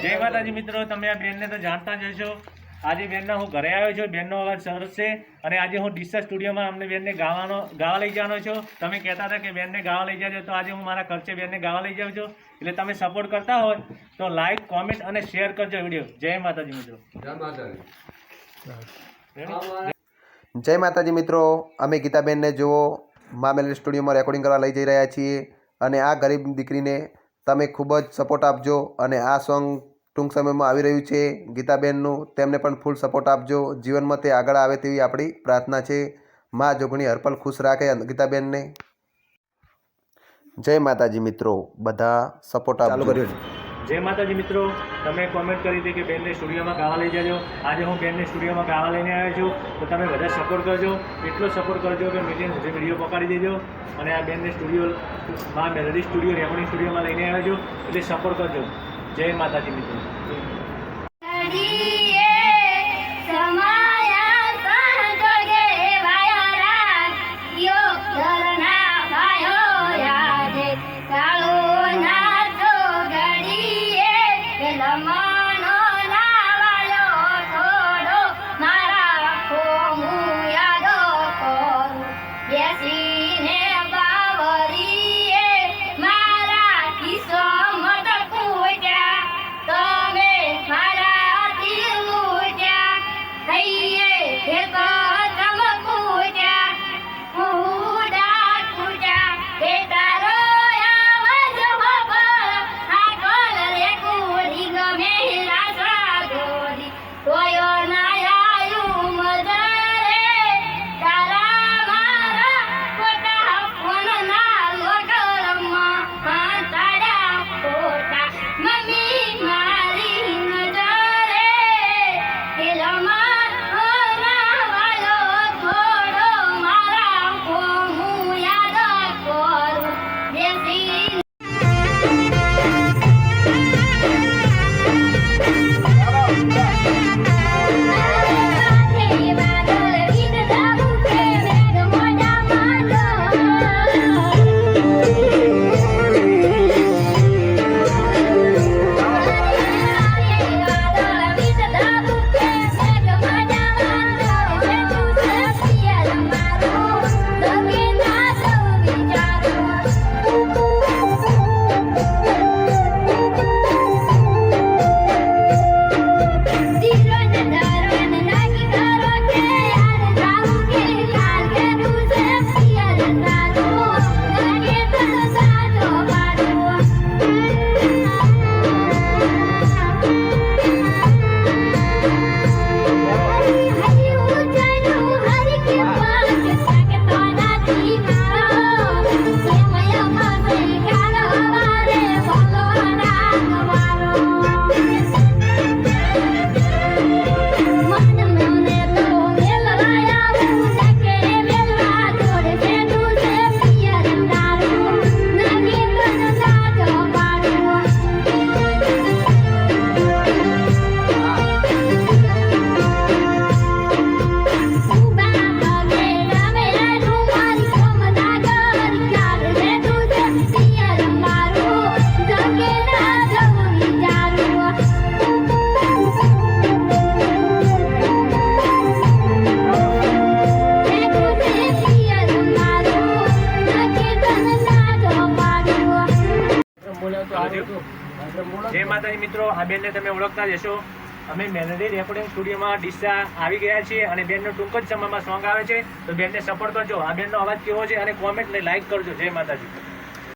જય માતાજી મિત્રો, તમે આ બેનને તો જાણતા જ હશો। આજે બેનના હું ઘરે આવ્યો છું, બેનનો અવાજ સરસ છે અને આજે હું ડિસ્ચા સ્ટુડિયોમાં અમને બેનને ગાવા લઈ જવાનો છું। તમે કહેતા હતા કે બેનને ગાવા લઈ જાજો, તો આજે હું મારા ખર્ચે બેનને ગાવા લઈ જાઉં છું। એટલે તમે સપોર્ટ કરતા હોય તો લાઈક, કોમેન્ટ અને શેર કરજો વિડીયો। જય માતાજી મિત્રો। જય માતાજી મિત્રો, અમે ગીતાબેનને જુઓ મા મેલડી સ્ટુડિયોમાં રેકોર્ડિંગ કરવા લઈ જઈ રહ્યા છીએ અને આ ગરીબ દીકરીને તમે ખૂબ જ સપોર્ટ આપજો અને આ સોંગ ટૂંક સમયમાં આવી રહ્યું છે ગીતાબેનનું, તેમને પણ ફૂલ સપોર્ટ આપજો। જીવનમાં તે આગળ આવે તેવી આપણી પ્રાર્થના છે। મા જોગણી હરપલ ખુશ રાખે ગીતાબેનને। જય માતાજી મિત્રો, બધા સપોર્ટ ચાલુ કર્યો। જય માતાજી મિત્રો, તમે કોમેન્ટ કરી હતી કે બેનને સ્ટુડિયોમાં ગાવા લઈ જાજો। આજે હું બેનને સ્ટુડિયોમાં ગાવા લઈને આવ્યો છું, તો તમે બધા સપોર્ટ કરજો, એટલો સપોર્ટ કરજો કે મિલિયન સુધી વિડીયો પકડી દેજો। અને આ બેનને સ્ટુડિયોમાં મેલડી સ્ટુડિયો રેકોર્ડિંગ સ્ટુડિયોમાં લઈને આવ્યો છું, એટલે સપોર્ટ કરજો। જય માતાજી મિત્રો। જય માતાજી મિત્રો, આ બેનને તમે ઓળખતા જ હશો। અમે મેલડી રેકોર્ડિંગ સ્ટુડિયોમાં ડીસા આવી ગયા છીએ અને બેનનો ટૂંક જ સમયમાં સોંગ આવે છે, તો બેનને સપોર્ટ કરજો। આ બેનનો અવાજ કેવો છે અને કોમેન્ટ ને લાઈક કરજો। જય માતાજી।